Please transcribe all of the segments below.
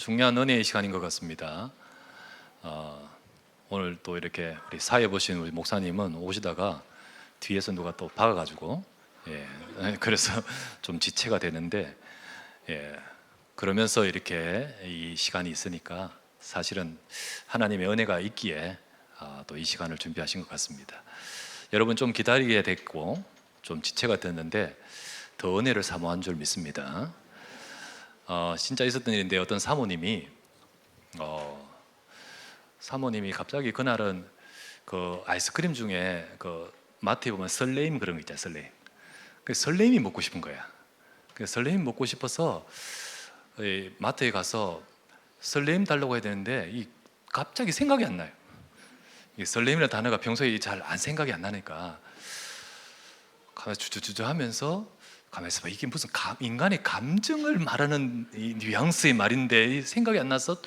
중요한 은혜의 시간인 것 같습니다. 오늘 또 이렇게 우리 사회 보신 우리 목사님은 오시다가 뒤에서 누가 또 박아가지고 그래서 좀 지체가 되는데 그러면서 이렇게 이 시간이 있으니까 사실은 하나님의 은혜가 있기에 또 이 시간을 준비하신 것 같습니다. 여러분 좀 기다리게 됐고 좀 지체가 됐는데 더 은혜를 사모한 줄 믿습니다. 진짜 있었던 일인데 어떤 사모님이 갑자기 그날은 그 아이스크림 중에 그 마트에 보면 설레임 그런 거 있잖아요. 설레임. 그 설레임이 먹고 싶은 거야. 그 설레임 먹고 싶어서 마트에 가서 설레임 달라고 해야 되는데 갑자기 생각이 안 나요. 이 설레임이라는 단어가 평소에 잘 안 생각이 안 나니까 가만히 주저주저 하면서 가만히 있어봐. 이게 무슨 인간의 감정을 말하는 이 뉘앙스의 말인데 생각이 안 나서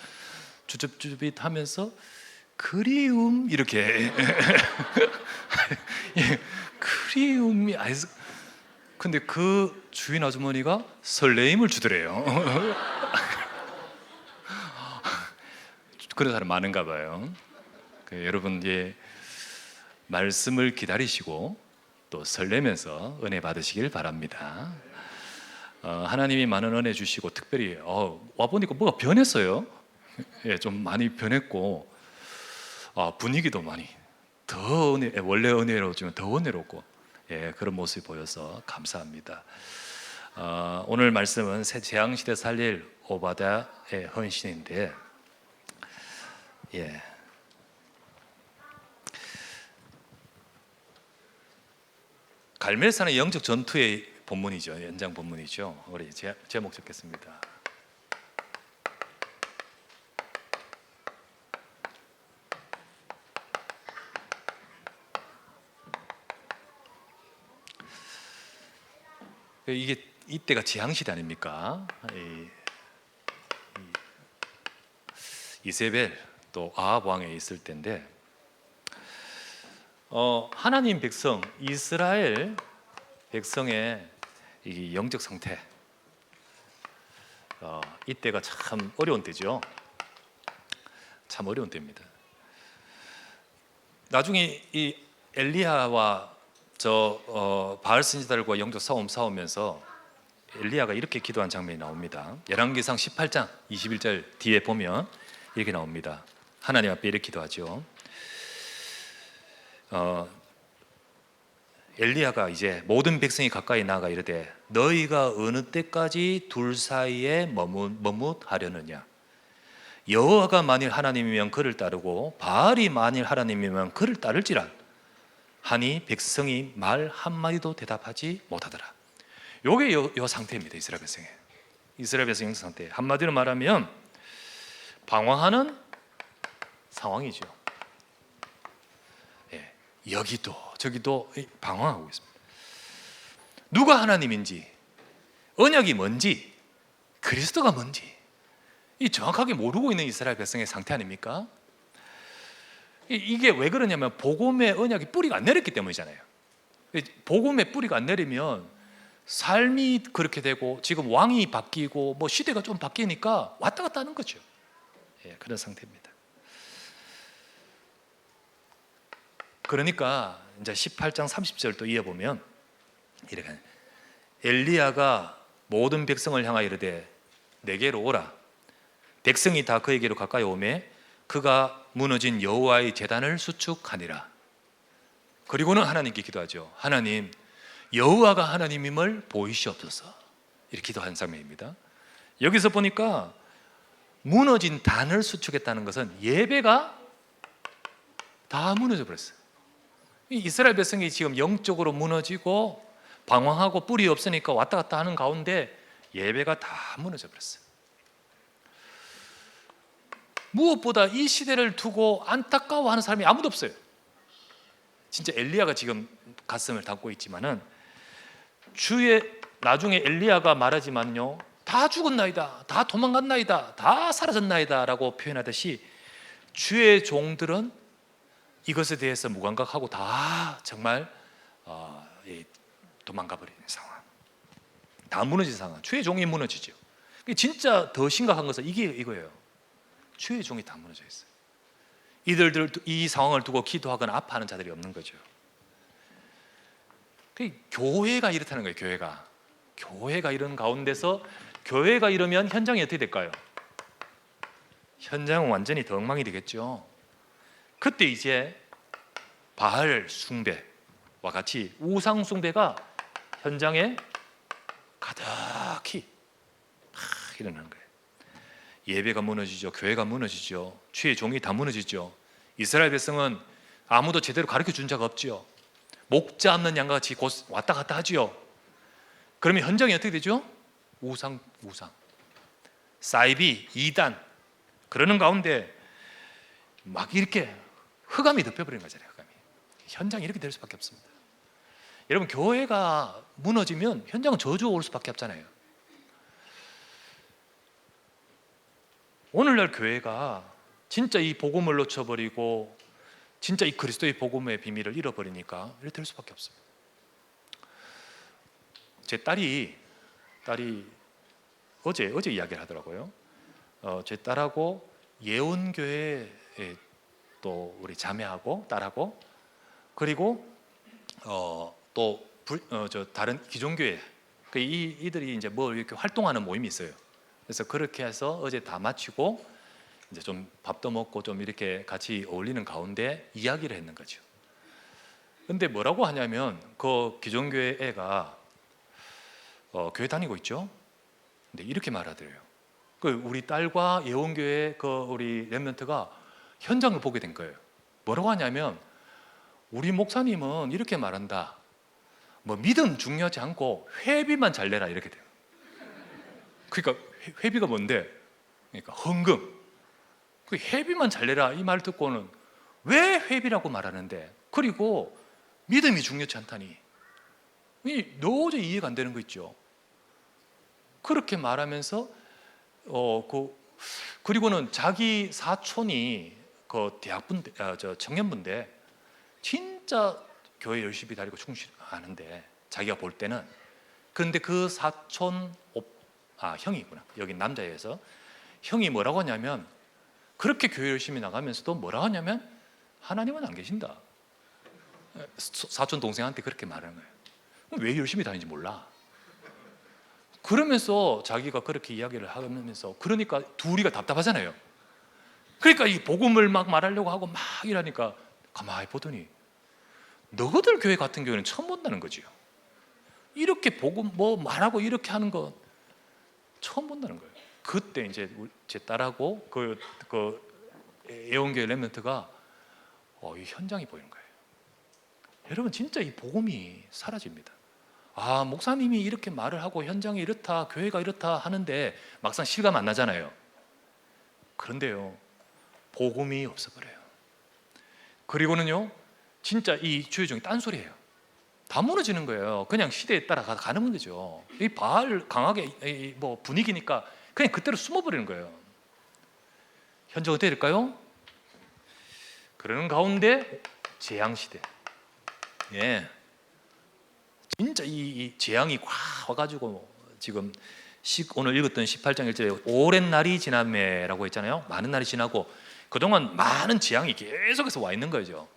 주접주접잇 하면서 그리움 이렇게 그리움이 근데 그 주인 아주머니가 설레임을 주더래요. 그런 사람 많은가 봐요. 여러분 말씀을 기다리시고 또 설레면서 은혜 받으시길 바랍니다. 하나님이 많은 은혜 주시고 특별히 와보니까 뭐가 변했어요. 좀 많이 변했고 분위기도 많이 더 원래 은혜로우지만 더 은혜롭고 그런 모습이 보여서 감사합니다. 오늘 말씀은 새 재앙시대 살릴 오바댜의 헌신인데 갈멜산의 영적 전투의 본문이죠. 연장 본문이죠. 우리 제목 적겠습니다. 이때가 재앙시대 아닙니까? 이세벨 또 아합 왕에 있을 때인데 하나님 백성 이스라엘 백성의 이 영적 상태 이때가 참 어려운 때죠. 참 어려운 때입니다. 나중에 이 엘리야와 바알 선지자들과 영적 싸우면서 엘리야가 이렇게 기도한 장면이 나옵니다. 열왕기상 18장 21절 뒤에 보면 이렇게 나옵니다. 하나님 앞에 이렇게 기도하죠. 엘리야가 이제 모든 백성이 가까이 나가 이르되 너희가 어느 때까지 둘 사이에 머뭇하려느냐. 여호와가 만일 하나님이면 그를 따르고 바알이 만일 하나님이면 그를 따를지라 하니 백성이 말 한마디도 대답하지 못하더라. 요게 요 상태입니다. 이스라엘 백성의 상태. 한마디로 말하면 방황하는 상황이죠. 여기도 저기도 방황하고 있습니다. 누가 하나님인지, 언약이 뭔지, 그리스도가 뭔지 정확하게 모르고 있는 이스라엘 백성의 상태 아닙니까? 이게 왜 그러냐면 복음의 언약이 뿌리가 안 내렸기 때문이잖아요. 복음의 뿌리가 안 내리면 삶이 그렇게 되고 지금 왕이 바뀌고 뭐 시대가 좀 바뀌니까 왔다 갔다 하는 거죠. 그런 상태입니다. 그러니까 이제 18장 30절 또 이어보면 이렇게 엘리야가 모든 백성을 향하여 이르되 내게로 오라. 백성이 다 그에게로 가까이 오매 그가 무너진 여호와의 제단을 수축하니라. 그리고는 하나님께 기도하죠. 하나님, 여호와가 하나님임을 보이시옵소서. 이렇게 기도한 장면입니다. 여기서 보니까 무너진 단을 수축했다는 것은 예배가 다 무너져 버렸어요. 이스라엘 백성이 지금 영적으로 무너지고 방황하고 뿔이 없으니까 왔다 갔다 하는 가운데 예배가 다 무너져 버렸어요. 무엇보다 이 시대를 두고 안타까워하는 사람이 아무도 없어요. 진짜 엘리야가 지금 가슴을 닫고 있지만은 나중에 엘리야가 말하지만요, 다 죽었나이다, 다 도망갔나이다, 다 사라졌나이다 라고 표현하듯이 주의 종들은 이것에 대해서 무감각하고 다 정말 도망가 버리는 상황, 다 무너진 상황. 주의 종이 무너지죠. 진짜 더 심각한 것은 이거예요. 주의 종이 다 무너져 있어요. 이들들 이 상황을 두고 기도하거나 아파하는 자들이 없는 거죠. 교회가 이렇다는 거예요. 교회가 이런 가운데서 교회가 이러면 현장이 어떻게 될까요? 현장은 완전히 더 엉망이 되겠죠. 그때 이제 바알 숭배와 같이 우상 숭배가 현장에 가득히 일어나는 거예요. 예배가 무너지죠. 교회가 무너지죠. 주의 종이 다 무너지죠. 이스라엘 백성은 아무도 제대로 가르쳐 준 자가 없지요. 목자 없는 양과 같이 곧 왔다 갔다 하지요. 그러면 현장이 어떻게 되죠? 우상 사이비, 이단 그러는 가운데 막 이렇게 흑암이 덮여버리는 거잖아요. 흑암이. 현장이 이렇게 될 수밖에 없습니다. 여러분, 교회가 무너지면 현장은 저주 올 수밖에 없잖아요. 오늘날 교회가 진짜 이 복음을 놓쳐버리고 진짜 이 그리스도의 복음의 비밀을 잃어버리니까 이렇게 될 수밖에 없습니다. 제 딸이 어제 이야기를 하더라고요. 제 딸하고 예원교회에 또 우리 자매하고 딸하고 그리고 또 다른 기존교회 이들이 이제 뭐 이렇게 활동하는 모임이 있어요. 그래서 그렇게 해서 어제 다 마치고 이제 좀 밥도 먹고 좀 이렇게 같이 어울리는 가운데 이야기를 했는 거죠. 근데 뭐라고 하냐면 그 기존교회 애가 교회 다니고 있죠. 근데 이렇게 말하더래요. 우리 딸과 예원교회 우리 렘넌트가 현장을 보게 된 거예요. 뭐라고 하냐면 우리 목사님은 이렇게 말한다. 뭐 믿음 중요하지 않고 회비만 잘 내라 이렇게 돼요. 그러니까 회비가 뭔데? 그러니까 헌금. 그 회비만 잘 내라 이 말 듣고는 왜 회비라고 말하는데? 그리고 믿음이 중요치 않다니. 도저히 이해가 안 되는 거 있죠. 그렇게 말하면서 그리고는 자기 사촌이 그 청년분데 진짜 교회 열심히 다니고 충실하는데 자기가 볼 때는 그런데 그 사촌 형이구나. 여기 남자여서 형이 뭐라고 하냐면 그렇게 교회 열심히 나가면서도 뭐라고 하냐면 하나님은 안 계신다. 사촌 동생한테 그렇게 말하는 거예요. 왜 열심히 다니는지 몰라. 그러면서 자기가 그렇게 이야기를 하면서 그러니까 둘이가 답답하잖아요. 그러니까 이 복음을 막 말하려고 하고 막 이러니까 가만히 보더니 너희들 교회 같은 경우는 처음 본다는 거지요. 이렇게 복음 뭐 말하고 이렇게 하는 거 처음 본다는 거예요. 그때 이제 제 딸하고 그 예원교회 렘넌트가 이 현장이 보이는 거예요. 여러분, 진짜 이 복음이 사라집니다. 목사님이 이렇게 말을 하고 현장이 이렇다, 교회가 이렇다 하는데 막상 실감 안 나잖아요. 그런데요, 복음이 없어버려요. 그리고는요, 진짜 이 주의 종이 딴소리예요. 다 무너지는 거예요. 그냥 시대에 따라 가는 문제죠. 이 바알 강하게 뭐 분위기니까 그냥 그대로 숨어버리는 거예요. 현재 어떻게 될까요? 그러는 가운데 재앙시대. 예. 진짜 이 재앙이 확 와가지고 지금 오늘 읽었던 18장 1절에 오랜 날이 지나매라고 했잖아요. 많은 날이 지나고 그동안 많은 재앙이 계속해서 와 있는 거죠.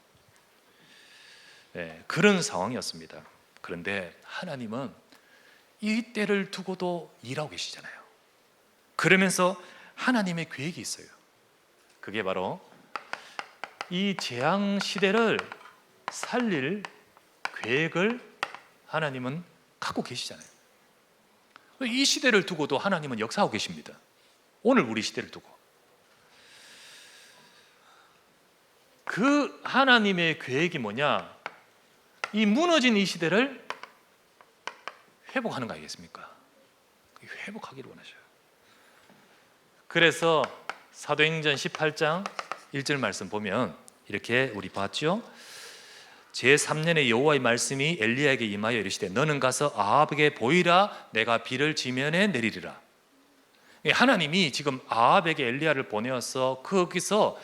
네, 그런 상황이었습니다. 그런데 하나님은 이 때를 두고도 일하고 계시잖아요. 그러면서 하나님의 계획이 있어요. 그게 바로 이 재앙 시대를 살릴 계획을 하나님은 갖고 계시잖아요. 이 시대를 두고도 하나님은 역사하고 계십니다. 오늘 우리 시대를 두고 그 하나님의 계획이 뭐냐? 이 무너진 이 시대를 회복하는 거 아니겠습니까? 회복하기를 원하셔요. 그래서 사도행전 18장 1절 말씀 보면 이렇게 우리 봤죠? 제3년의 여호와의 말씀이 엘리야에게 임하여 이르시되 너는 가서 아합에게 보이라. 내가 비를 지면에 내리리라. 하나님이 지금 아합에게 엘리야를 보내어서 거기서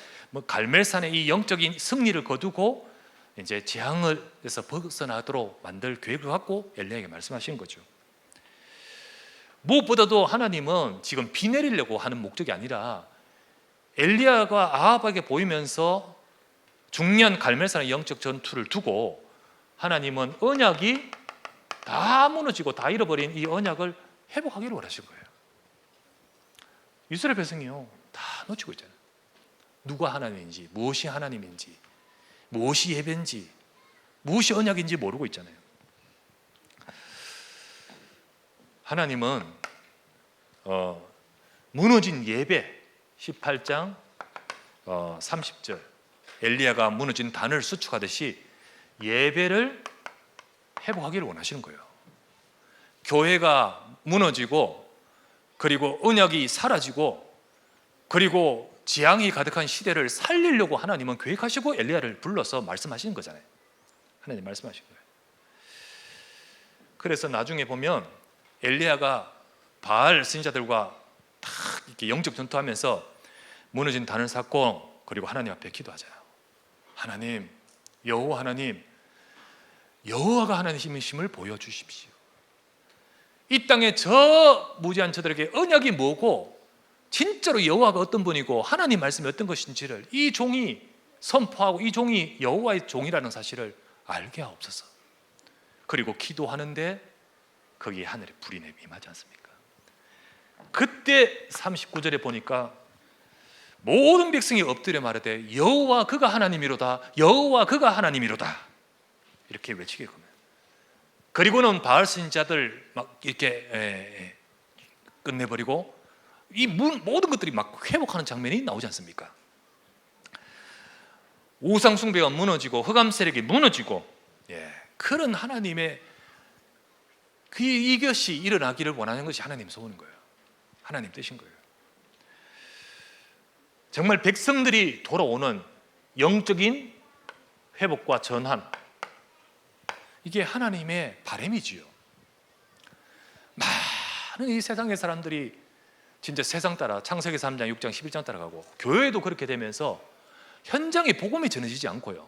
갈멜산의 이 영적인 승리를 거두고 이제 재앙에서 벗어나도록 만들 계획을 갖고 엘리야에게 말씀하신 거죠. 무엇보다도 하나님은 지금 비 내리려고 하는 목적이 아니라 엘리야가 아합에게 보이면서 중년 갈멜산의 영적 전투를 두고 하나님은 언약이 다 무너지고 다 잃어버린 이 언약을 회복하기를 원하신 거예요. 이스라엘 백성이요 다 놓치고 있잖아요. 누가 하나님인지, 무엇이 하나님인지, 무엇이 예배인지, 무엇이 언약인지 모르고 있잖아요. 하나님은 무너진 예배 18장 30절 엘리야가 무너진 단을 수축하듯이 예배를 회복하기를 원하시는 거예요. 교회가 무너지고 그리고 언약이 사라지고 그리고 재앙이 가득한 시대를 살리려고 하나님은 계획하시고 엘리야를 불러서 말씀하시는 거잖아요. 하나님 말씀하신 거예요. 그래서 나중에 보면 엘리야가 바알 선지자들과 딱 이렇게 영적 전투하면서 무너진 단을 쌓고 그리고 하나님 앞에 기도하잖아요. 하나님, 여호와 하나님, 여호와가 하나님이심을 보여주십시오. 이 땅에 저 무지한 저들에게 언약이 뭐고 진짜로 여호와가 어떤 분이고 하나님 말씀이 어떤 것인지를 이 종이 선포하고 이 종이 여호와의 종이라는 사실을 알게 하옵소서. 그리고 기도하는데 거기에 하늘에 불이 임하지 않습니까? 그때 39절에 보니까 모든 백성이 엎드려 말하되 여호와 그가 하나님이로다, 여호와 그가 하나님이로다 이렇게 외치게 겁니다. 그리고는 바알 선지자들 막 이렇게 끝내버리고 이 모든 것들이 막 회복하는 장면이 나오지 않습니까? 우상 숭배가 무너지고 흑암 세력이 무너지고 그런 하나님의 이것이 일어나기를 원하는 것이 하나님 소원인 거예요. 하나님 뜻인 거예요. 정말 백성들이 돌아오는 영적인 회복과 전환, 이게 하나님의 바람이지요. 많은 이 세상의 사람들이 진짜 세상 따라 창세기 3장, 6장, 11장 따라가고 교회도 그렇게 되면서 현장에 복음이 전해지지 않고요.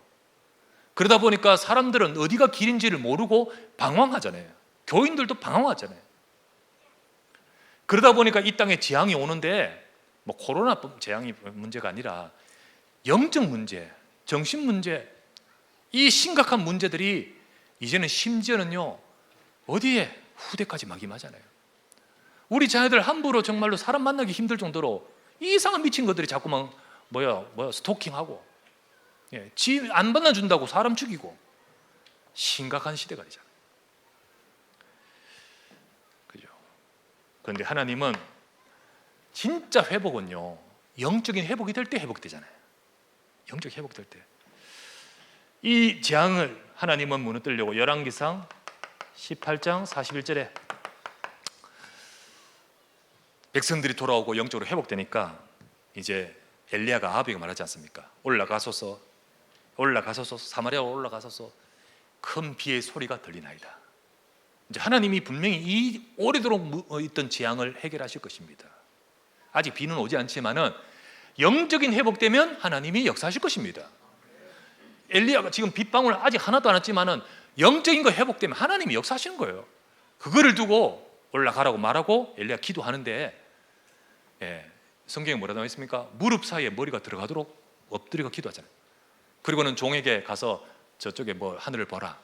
그러다 보니까 사람들은 어디가 길인지를 모르고 방황하잖아요. 교인들도 방황하잖아요. 그러다 보니까 이 땅에 재앙이 오는데 뭐 코로나 재앙이 문제가 아니라 영적 문제, 정신 문제, 이 심각한 문제들이 이제는 심지어는요 어디에 후대까지 막임하잖아요. 우리 자녀들 함부로 정말로 사람 만나기 힘들 정도로 이상한 미친 것들이 자꾸만 스토킹하고 지 안 만나준다고 사람 죽이고 심각한 시대가 되잖아요. 그죠? 그런데 하나님은 진짜 회복은요 영적인 회복이 될 때 회복되잖아요. 영적 회복될 때 이 재앙을 하나님은 무너뜨리려고 열왕기상 18장 41절에 백성들이 돌아오고 영적으로 회복되니까 이제 엘리야가 아합에게 말하지 않습니까? 올라가소서 사마리아로 올라가소서 큰 비의 소리가 들리나이다. 이제 하나님이 분명히 이 오래도록 있던 재앙을 해결하실 것입니다. 아직 비는 오지 않지만은 영적인 회복되면 하나님이 역사하실 것입니다. 엘리야가 지금 빗방울 아직 하나도 안 왔지만은 영적인 거 회복되면 하나님이 역사하시는 거예요. 그거를 두고 올라가라고 말하고 엘리야 기도하는데 성경에 뭐라 나와 있습니까? 무릎 사이에 머리가 들어가도록 엎드리고 기도하잖아요. 그리고는 종에게 가서 저쪽에 뭐 하늘을 보라,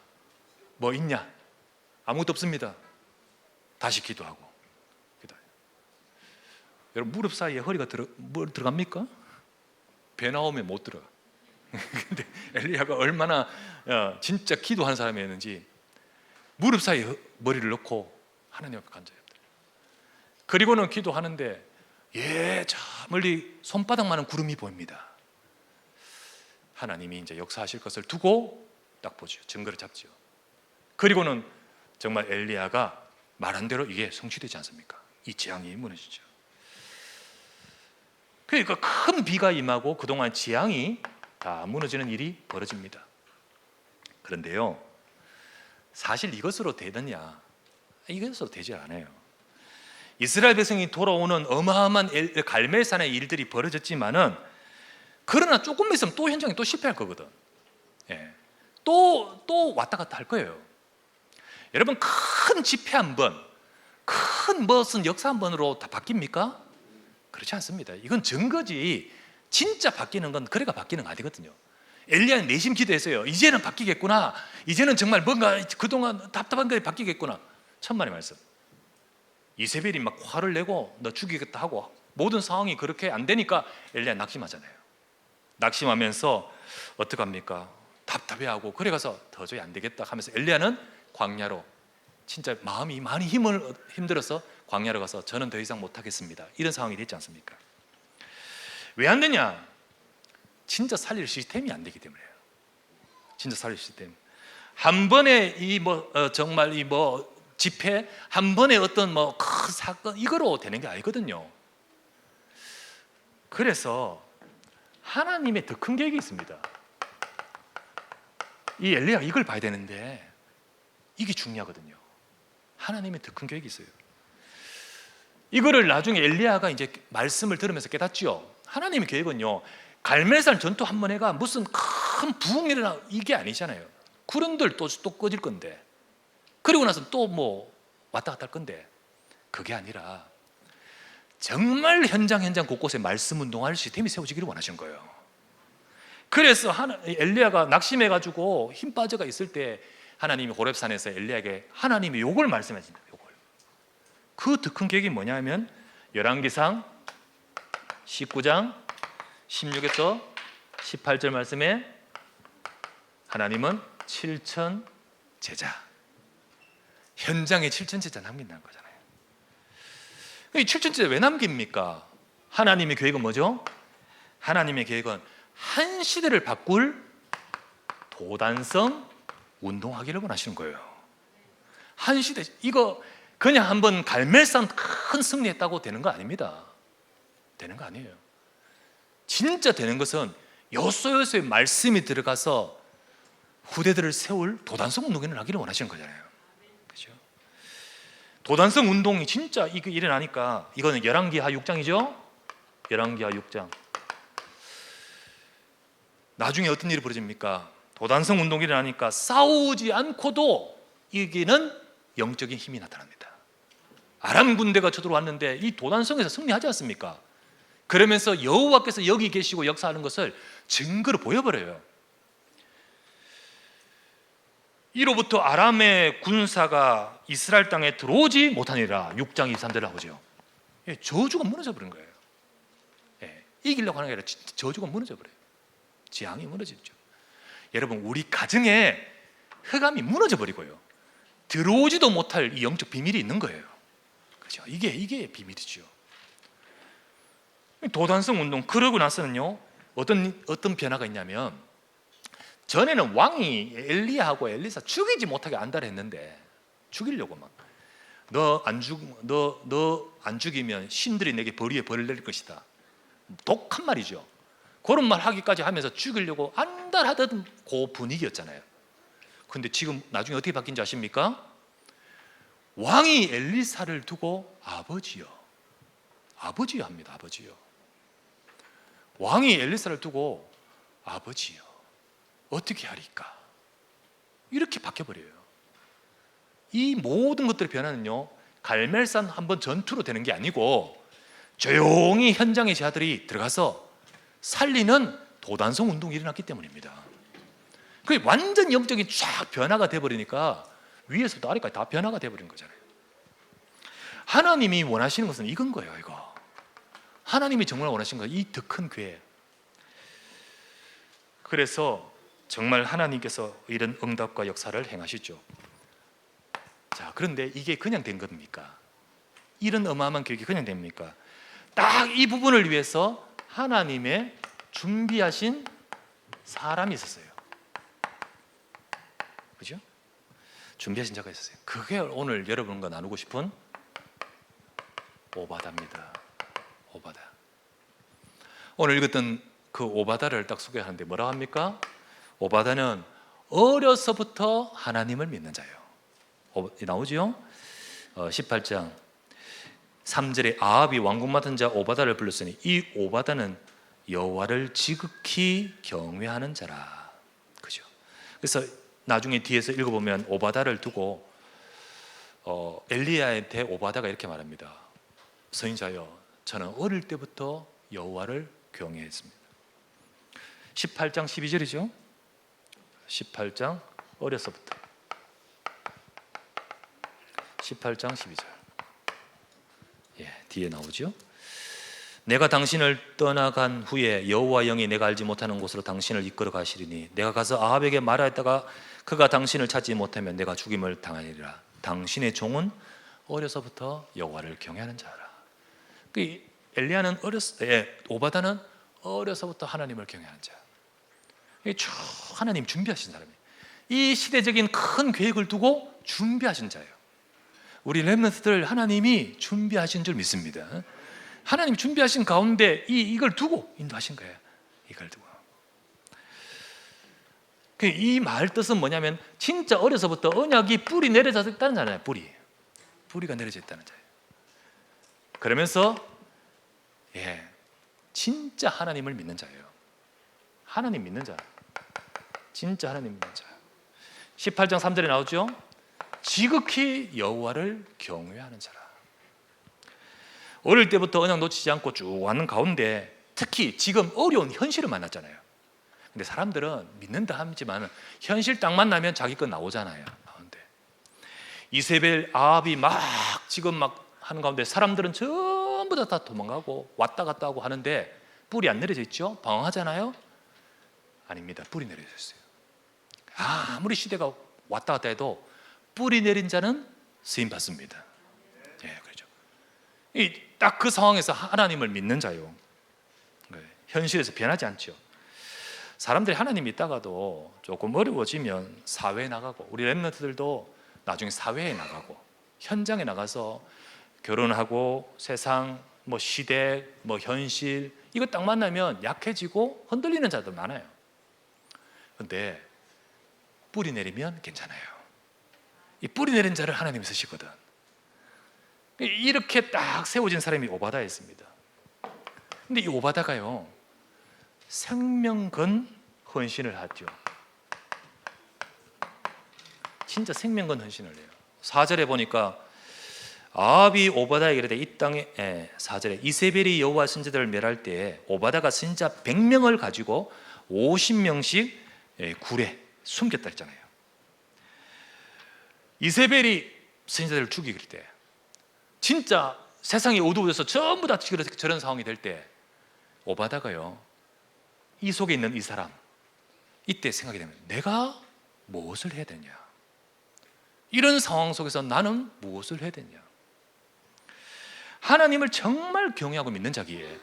뭐 있냐? 아무것도 없습니다. 다시 기도하고 기도해요. 여러분 무릎 사이에 허리가 들어갑니까? 배 나오면 못 들어가. 근데 엘리야가 얼마나 진짜 기도하는 사람이었는지 무릎 사이에 머리를 넣고 하나님 앞에 앉아요. 그리고는 기도하는데 저 멀리 손바닥만한 구름이 보입니다. 하나님이 이제 역사하실 것을 두고 딱 보죠. 증거를 잡죠. 그리고는 정말 엘리야가 말한 대로 이게 성취되지 않습니까? 이 재앙이 무너지죠. 그러니까 큰 비가 임하고 그동안 재앙이 다 무너지는 일이 벌어집니다. 그런데요 사실 이것으로 되느냐? 이것으로 되지 않아요. 이스라엘 백성이 돌아오는 어마어마한 갈멜산의 일들이 벌어졌지만은 그러나 조금만 있으면 또 현장이 또 실패할 거거든. 또 왔다 갔다 할 거예요. 여러분 큰 집회 한 번, 큰 무슨 역사 한 번으로 다 바뀝니까? 그렇지 않습니다. 이건 증거지. 진짜 바뀌는 건 그래가 바뀌는 거 아니거든요. 엘리야는 내심 기도했어요. 이제는 바뀌겠구나. 이제는 정말 뭔가 그동안 답답한 게 바뀌겠구나. 천만의 말씀. 이세벨이 막 화를 내고 너 죽이겠다 하고 모든 상황이 그렇게 안 되니까 엘리야 낙심하잖아요. 낙심하면서 어떡합니까? 답답해하고 그래 가서 도저히 안 되겠다 하면서 엘리야는 광야로, 진짜 마음이 많이 힘들어서 광야로 가서 저는 더 이상 못하겠습니다, 이런 상황이 됐지 않습니까? 왜 안 되냐? 진짜 살릴 시스템이 안 되기 때문이에요. 진짜 살릴 시스템. 한 번에 정말 집회, 한 번에 어떤 큰 사건 이거로 되는 게 아니거든요. 그래서 하나님의 더 큰 계획이 있습니다. 이 엘리야가 이걸 봐야 되는데 이게 중요하거든요. 하나님의 더 큰 계획이 있어요. 이거를 나중에 엘리야가 이제 말씀을 들으면서 깨닫지요. 하나님의 계획은요, 갈멜산 전투 한 번 해가 무슨 큰 부흥이 일어나 이게 아니잖아요. 구름들 또 꺼질 건데, 그리고 나서 또 왔다 갔다 할 건데, 그게 아니라 정말 현장 곳곳에 말씀 운동할 시스템이 세워지기를 원하신 거예요. 그래서 엘리야가 낙심해가지고 힘 빠져가 있을 때 하나님이 호렙산에서 엘리야에게 하나님이 요걸 말씀하신다. 요걸. 그 더 큰 계획이 뭐냐면 열왕기상 19장 16에서 18절 말씀에 하나님은 7천 제자, 현장에 7천 제자 남긴다는 거잖아요. 이 7천 제자 왜 남깁니까? 하나님의 계획은 뭐죠? 하나님의 계획은 한 시대를 바꿀 도단성 운동하기를 원하시는 거예요. 한 시대, 이거 그냥 한번 갈멜산 큰 승리했다고 되는 거 아닙니다. 되는 거 아니에요. 진짜 되는 것은 여소여소의 말씀이 들어가서 후대들을 세울 도단성 운동을 하기를 원하시는 거잖아요. 그렇죠? 도단성 운동이 진짜 이거 일어나니까, 이거는 열왕기하 6장이죠. 열왕기하 6장. 나중에 어떤 일이 벌어집니까? 도단성 운동이 일어나니까 싸우지 않고도 이기는 영적인 힘이 나타납니다. 아람 군대가 쳐들어왔는데 이 도단성에서 승리하지 않습니까? 그러면서 여호와께서 여기 계시고 역사하는 것을 증거로 보여버려요. 이로부터 아람의 군사가 이스라엘 땅에 들어오지 못하니라. 6장 23절 나오죠. 저주가 무너져 버린 거예요. 이기려고 하는 게 아니라 저주가 무너져 버려요. 지향이 무너지죠. 여러분, 우리 가정에 흑암이 무너져 버리고요, 들어오지도 못할 이 영적 비밀이 있는 거예요. 그렇죠? 이게 비밀이죠. 도단성 운동, 그러고 나서는요, 어떤 변화가 있냐면, 전에는 왕이 엘리야하고 엘리사 죽이지 못하게 안달을 했는데, 죽이려고 막 너 안 죽이면 신들이 내게 벌 위에 벌을 내릴 것이다, 독한 말이죠. 그런 말 하기까지 하면서 죽이려고 안달하던 그 분위기였잖아요. 근데 지금 나중에 어떻게 바뀐지 아십니까? 왕이 엘리사를 두고 아버지요 합니다. 아버지요. 왕이 엘리사를 두고 아버지요, 어떻게 하리까? 이렇게 바뀌어버려요. 이 모든 것들의 변화는요, 갈멜산 한번 전투로 되는 게 아니고 조용히 현장의 제자들이 들어가서 살리는 도단성 운동이 일어났기 때문입니다. 그게 완전 영적인 쫙 변화가 돼버리니까 위에서부터 아래까지 다 변화가 돼버린 거잖아요. 하나님이 원하시는 것은 이건 거예요. 이거 하나님이 정말 원하시는 거, 이 더 큰 교회. 그래서 정말 하나님께서 이런 응답과 역사를 행하시죠. 자, 그런데 이게 그냥 된 겁니까? 이런 어마어마한 계획이 그냥 됩니까? 딱 이 부분을 위해서 하나님의 준비하신 사람이 있었어요. 그죠? 준비하신 자가 있었어요. 그게 오늘 여러분과 나누고 싶은 오바다입니다. 오바다. 오늘 읽었던 그 오바다를 딱 소개하는데 뭐라고 합니까? 오바다는 어려서부터 하나님을 믿는 자예요. 나오죠? 18장 3절에 아합이 왕궁 맡은 자 오바다를 불렀으니 이 오바다는 여호와를 지극히 경외하는 자라. 그죠? 그래서 나중에 뒤에서 읽어보면 오바다를 두고 엘리야한테 오바다가 이렇게 말합니다. 선지자여, 저는 어릴 때부터 여호와를 경외했습니다. 18장 12절이죠. 18장 어려서부터 18장 12절 뒤에 나오죠. 내가 당신을 떠나간 후에 여호와 영이 내가 알지 못하는 곳으로 당신을 이끌어 가시리니 내가 가서 아합에게 말하였다가 그가 당신을 찾지 못하면 내가 죽임을 당하리라. 당신의 종은 어려서부터 여호와를 경외하는 자라. 엘리야는 오바다는 어려서부터 하나님을 경외하는 자. 쭉 하나님 준비하신 사람이에요. 이 시대적인 큰 계획을 두고 준비하신 자예요. 우리 렘넌트들 하나님이 준비하신 줄 믿습니다. 하나님 준비하신 가운데 이걸 두고 인도하신 거예요. 이걸 두고. 이 말 뜻은 뭐냐면 진짜 어려서부터 언약이 뿌리 내려져 있다는 자잖아요. 뿌리가 내려져 있다는 자예요. 그러면서 진짜 하나님을 믿는 자예요. 하나님 믿는 자. 진짜 하나님 믿는 자. 18장 3절에 나오죠. 지극히 여호와를 경외하는 자라. 어릴 때부터 언약 놓치지 않고 쭉 왔는 가운데 특히 지금 어려운 현실을 만났잖아요. 근데 사람들은 믿는다 하지만 현실 딱 만나면 자기 것 나오잖아요. 가운데 이세벨 아합이 지금 하는 가운데 사람들은 전부 다 도망가고 왔다 갔다 하고 하는데 뿔이 안 내려져 있죠? 방황하잖아요. 아닙니다. 뿔이 내려져 있어요. 아무리 시대가 왔다 갔다 해도 뿔이 내린 자는 쓰임 받습니다. 그렇죠. 딱 그 상황에서 하나님을 믿는 자요. 현실에서 변하지 않죠. 사람들이 하나님 믿다가도 조금 어려워지면 사회에 나가고, 우리 렘넌트들도 나중에 사회에 나가고 현장에 나가서 결혼하고 세상, 시대, 현실 이거 딱 만나면 약해지고 흔들리는 자들 많아요. 근데 뿌리 내리면 괜찮아요. 이 뿌리 내린 자를 하나님이 쓰시거든. 이렇게 딱 세워진 사람이 오바다였습니다. 근데 이 오바다가요 생명건 헌신을 하죠. 진짜 생명건 헌신을 해요. 4절에 보니까 아합이 오바다에게 이르되 이 땅에 4절에 이세벨이 여호와 선지자들을 멸할 때에 오바다가 선지자 100명을 가지고 50명씩 굴에 숨겼다 했잖아요. 이세벨이 선지자들을 죽이길 때 진짜 세상이 어두워져서 전부 다 저런 상황이 될 때 오바다가요 이 속에 있는 이 사람 이때 생각이 되면 내가 무엇을 해야 되냐, 이런 상황 속에서 나는 무엇을 해야 되냐. 하나님을 정말 경외하고 믿는 자기에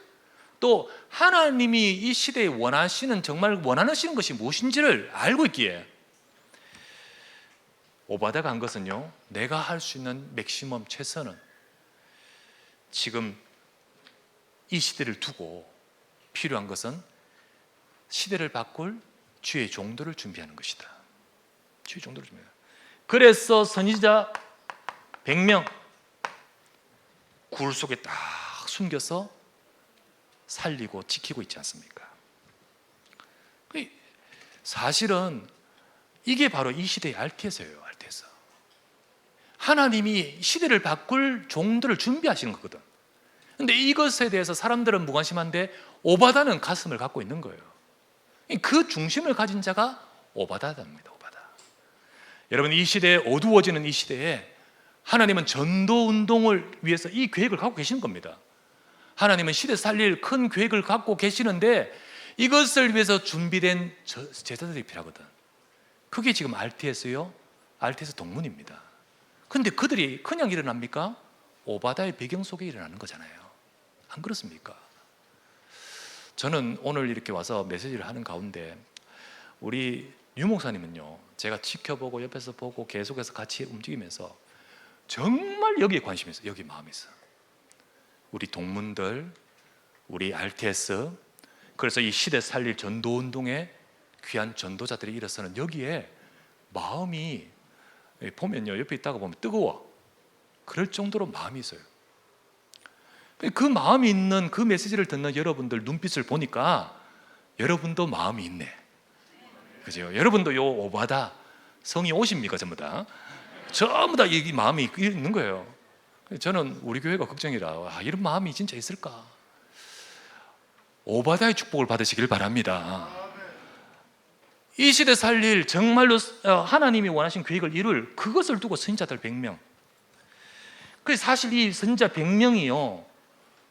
또 하나님이 이 시대에 정말 원하시는 것이 무엇인지를 알고 있기에 오바다가 한 것은요, 내가 할 수 있는 맥시멈 최선은 지금 이 시대를 두고 필요한 것은 시대를 바꿀 주의 종도를 준비하는 것이다. 주의 종도를 준비해요. 그래서 선지자 100명 굴 속에 딱 숨겨서 살리고 지키고 있지 않습니까? 사실은 이게 바로 이 시대의 RTS예요. RTS. 하나님이 시대를 바꿀 종들을 준비하시는 거거든. 근데 이것에 대해서 사람들은 무관심한데 오바다는 가슴을 갖고 있는 거예요. 그 중심을 가진 자가 오바다입니다. 오바다. 여러분, 이 시대에 어두워지는 이 시대에 하나님은 전도 운동을 위해서 이 계획을 갖고 계시는 겁니다. 하나님은 시대 살릴 큰 계획을 갖고 계시는데 이것을 위해서 준비된 제자들이 필요하거든. 그게 지금 RTS요. RTS 동문입니다. 근데 그들이 그냥 일어납니까? 오바다의 배경 속에 일어나는 거잖아요. 안 그렇습니까? 저는 오늘 이렇게 와서 메시지를 하는 가운데 우리 유 목사님은요, 제가 지켜보고 옆에서 보고 계속해서 같이 움직이면서 정말 여기에 관심이 있어요. 여기 마음이 있어요. 우리 동문들, 우리 RTS, 그래서 이 시대 살릴 전도운동에 귀한 전도자들이 일어서는 여기에 마음이 보면요, 옆에 있다가 보면 뜨거워. 그럴 정도로 마음이 있어요. 그 마음이 있는 그 메시지를 듣는 여러분들 눈빛을 보니까 여러분도 마음이 있네. 그죠? 여러분도 요 오바다 성이 오십니까? 전부 다. 전부 다 이 마음이 있는 거예요. 저는 우리 교회가 걱정이라 이런 마음이 진짜 있을까? 오바다의 축복을 받으시길 바랍니다. 이 시대 살릴 정말로 하나님이 원하신 계획을 이룰 그것을 두고 선지자들 100명. 그래서 사실 이 선지자 100명이요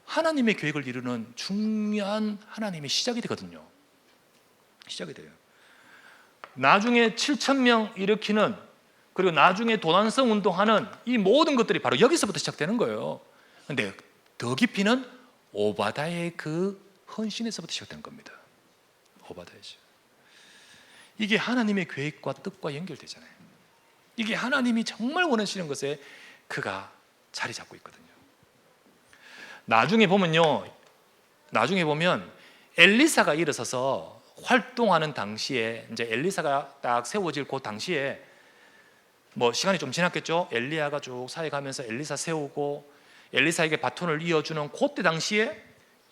하나님의 계획을 이루는 중요한 하나님의 시작이 되거든요. 시작이 돼요. 나중에 7,000명 일으키는, 그리고 나중에 도난성 운동하는 이 모든 것들이 바로 여기서부터 시작되는 거예요. 근데 더 깊이는 오바다의 그 헌신에서부터 시작되는 겁니다. 오바다이죠. 이게 하나님의 계획과 뜻과 연결되잖아요. 이게 하나님이 정말 원하시는 것에 그가 자리 잡고 있거든요. 나중에 보면 엘리사가 일어서서 활동하는 당시에, 이제 엘리사가 딱 세워질 그 당시에 뭐 시간이 좀 지났겠죠. 엘리야가 쭉 사역하면서 엘리사 세우고 엘리사에게 바톤을 이어주는 그때 당시에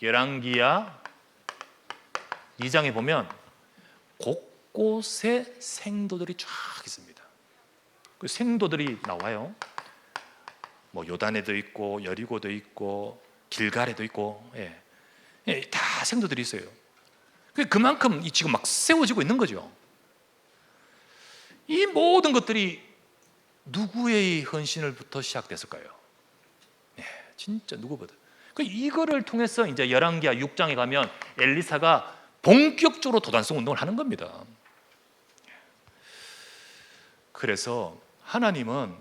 열왕기야 2장에 보면 곳곳에 생도들이 쫙 있습니다. 그 생도들이 나와요. 뭐 요단에도 있고 여리고도 있고 길갈에도 있고, 다 생도들이 있어요. 그만큼 지금 막 세워지고 있는 거죠. 이 모든 것들이 누구의 헌신을부터 시작됐을까요? 진짜 누구보다. 이거를 통해서 이제 열왕기야 6장에 가면 엘리사가 본격적으로 도단성 운동을 하는 겁니다. 그래서 하나님은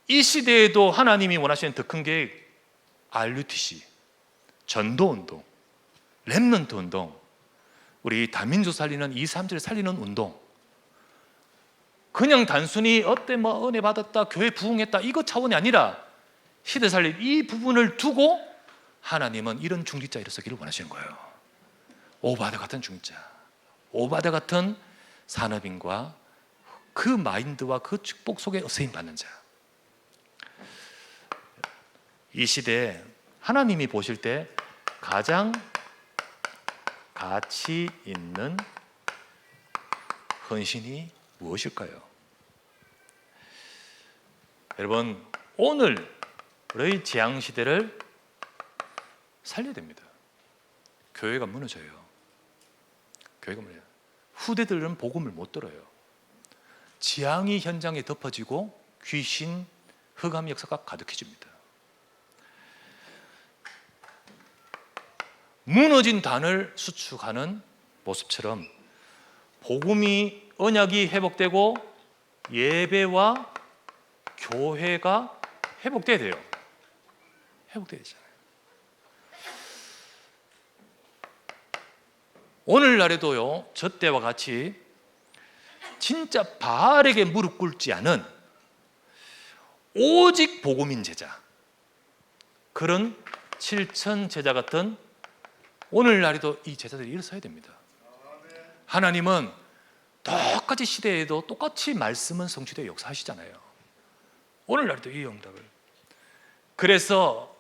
이 시대에도 하나님이 원하시는 더 큰 계획, RUTC, 전도운동, 렘넌트 운동, 우리 다민족 살리는 2, 3절 살리는 운동, 그냥 단순히 어때 뭐 은혜 받았다, 교회 부흥했다 이거 차원이 아니라 시대 살림 이 부분을 두고 하나님은 이런 중직자 일어서기를 원하시는 거예요. 오바다 같은 중직자, 오바다 같은 산업인과 그 마인드와 그 축복 속에 쓰임 받는 자. 이 시대에 하나님이 보실 때 가장 가치 있는 헌신이 무엇일까요? 여러분, 오늘의 재앙시대를 살려야 됩니다. 교회가 무너져요. 교회가 무너져요. 후대들은 복음을 못 들어요. 재앙이 현장에 덮어지고 귀신, 흑암 역사가 가득해집니다. 무너진 단을 수축하는 모습처럼 복음이, 언약이 회복되고 예배와 교회가 회복돼야 돼요. 회복돼야 되잖아요. 오늘날에도요, 저 때와 같이 진짜 바알에게 무릎 꿇지 않은 오직 복음인 제자, 그런 7천 제자 같은 오늘날에도 이 제자들이 일어서야 됩니다. 하나님은 똑같이 시대에도 똑같이 말씀은 성취되어 역사하시잖아요. 오늘날도 이 응답을. 그래서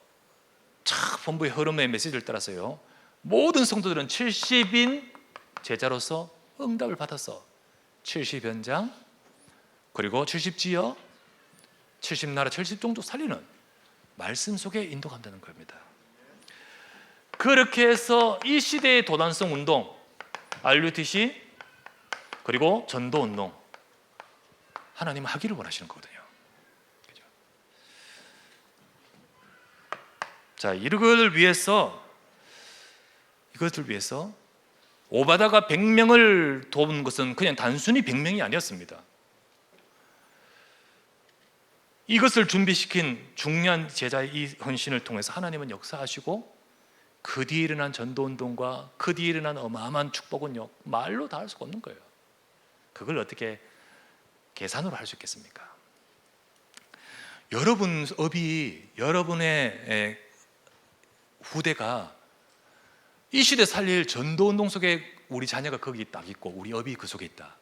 본부의 흐름의 메시지를 따라서요, 모든 성도들은 70인 제자로서 응답을 받아서 70현장, 그리고 70지역, 70나라, 70종족 살리는 말씀 속에 인도간다는 겁니다. 그렇게 해서 이 시대의 도단성 운동, RUTC, 그리고 전도 운동, 하나님은 하기를 원하시는 거거든요. 그죠? 자, 이것을 위해서 오바다가 100명을 도운 것은 그냥 단순히 100명이 아니었습니다. 이것을 준비시킨 중요한 제자의 이 헌신을 통해서 하나님은 역사하시고, 그 뒤에 일어난 전도운동과 그 뒤에 일어난 어마어마한 축복은요, 말로 다 할 수가 없는 거예요. 그걸 어떻게 계산으로 할 수 있겠습니까? 여러분 업이, 여러분의 후대가 이 시대 살릴 전도운동 속에 우리 자녀가 거기 딱 있고 우리 업이 그 속에 있다.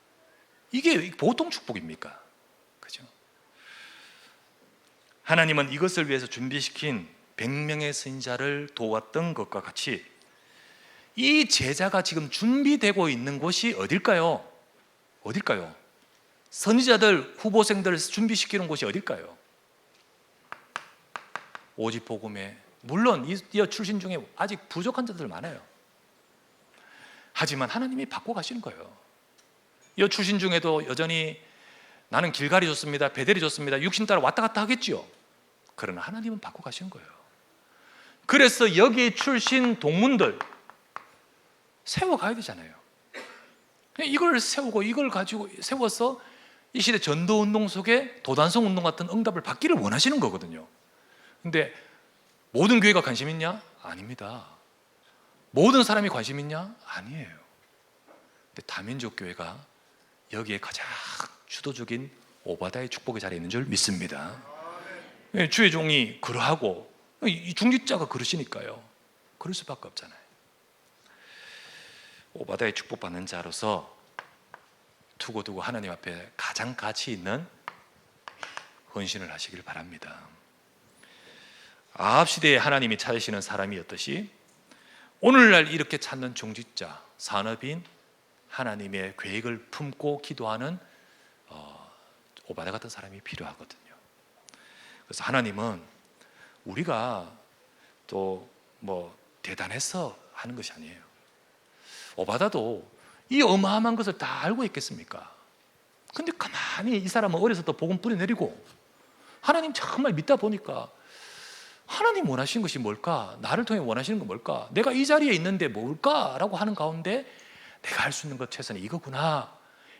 이게 보통 축복입니까? 그죠? 하나님은 이것을 위해서 준비시킨 100명의 선지자를 도왔던 것과 같이 이 제자가 지금 준비되고 있는 곳이 어딜까요? 어딜까요? 선지자들, 후보생들 준비시키는 곳이 어딜까요? 오직 복음에. 물론 이 출신 중에 아직 부족한 자들 많아요. 하지만 하나님이 바꿔가시는 거예요. 이 출신 중에도 여전히 나는 길갈이 좋습니다, 베델이 좋습니다, 육신 따라 왔다 갔다 하겠지요. 그러나 하나님은 바꿔가시는 거예요. 그래서 여기 출신 동문들 세워가야 되잖아요. 이걸 세우고 이걸 가지고 세워서 이 시대 전도운동 속에 도단성 운동 같은 응답을 받기를 원하시는 거거든요. 근데 모든 교회가 관심 있냐? 아닙니다. 모든 사람이 관심 있냐? 아니에요. 근데 다민족 교회가 여기에 가장 주도적인 오바다의 축복의 자리에 있는 줄 믿습니다. 주의 종이 그러하고 이 중직자가 그러시니까요. 그럴 수밖에 없잖아요. 오바다의 축복받는 자로서 두고두고 하나님 앞에 가장 가치 있는 헌신을 하시길 바랍니다. 아합 시대에 하나님이 찾으시는 사람이었듯이 오늘날 이렇게 찾는 중직자, 산업인, 하나님의 계획을 품고 기도하는 오바다 같은 사람이 필요하거든요. 그래서 하나님은 우리가 또 뭐 대단해서 하는 것이 아니에요. 오바다도 이 어마어마한 것을 다 알고 있겠습니까? 근데 가만히 이 사람은 어려서 또 복음 뿌려내리고 하나님 정말 믿다 보니까 하나님 원하시는 것이 뭘까? 나를 통해 원하시는 건 뭘까? 내가 이 자리에 있는데 뭘까? 라고 하는 가운데 내가 할 수 있는 것 최선이 이거구나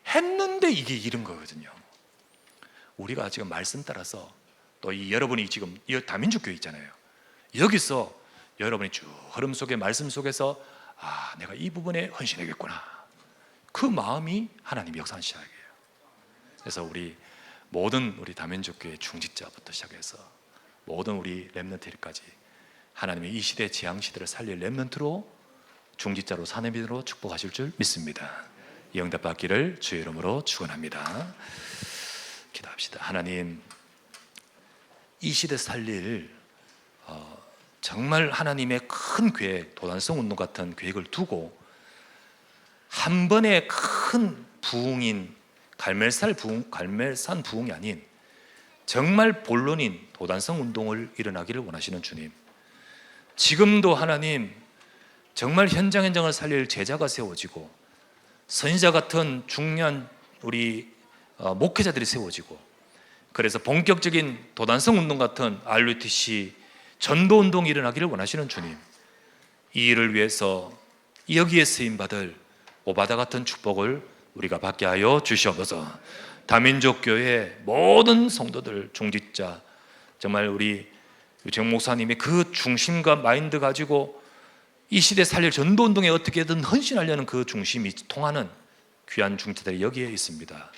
했는데 이게 이런 거거든요. 우리가 지금 말씀 따라서 또 이 여러분이 지금 이 다민족 교회 있잖아요. 여기서 여러분이 쭉 흐름 속에 말씀 속에서 내가 이 부분에 헌신하겠구나. 그 마음이 하나님 역사하는 시작이에요. 그래서 우리 모든 우리 다민족 교회 중직자부터 시작해서 모든 우리 렘넌트까지 하나님의 이 시대 재앙 시대를 살릴 렘넌트로 중직자로 사내민으로 축복하실 줄 믿습니다. 이 응답 받기를 주의 이름으로 축원합니다. 기도합시다. 하나님, 이 시대 살릴 정말 하나님의 큰 계획, 도단성 운동 같은 계획을 두고 한 번의 큰 부흥인 갈멜산 부흥이 아닌 정말 본론인 도단성 운동을 일어나기를 원하시는 주님, 지금도 하나님 정말 현장을 살릴 제자가 세워지고 선지자 같은 중요한 우리 목회자들이 세워지고, 그래서 본격적인 도단성 운동 같은 RUTC 전도 운동이 일어나기를 원하시는 주님, 이 일을 위해서 여기에 쓰임받을 오바다 같은 축복을 우리가 받게 하여 주시옵소서. 다민족 교회 모든 성도들, 중직자, 정말 우리 정 목사님의 그 중심과 마인드 가지고 이 시대 살릴 전도 운동에 어떻게든 헌신하려는 그 중심이 통하는 귀한 중직자들이 여기에 있습니다.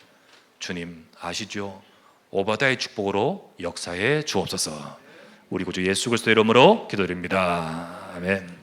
주님 아시죠? 오바다의 축복으로 역사해 주옵소서. 우리 구주 예수 그리스도 이름으로 기도드립니다. 아멘.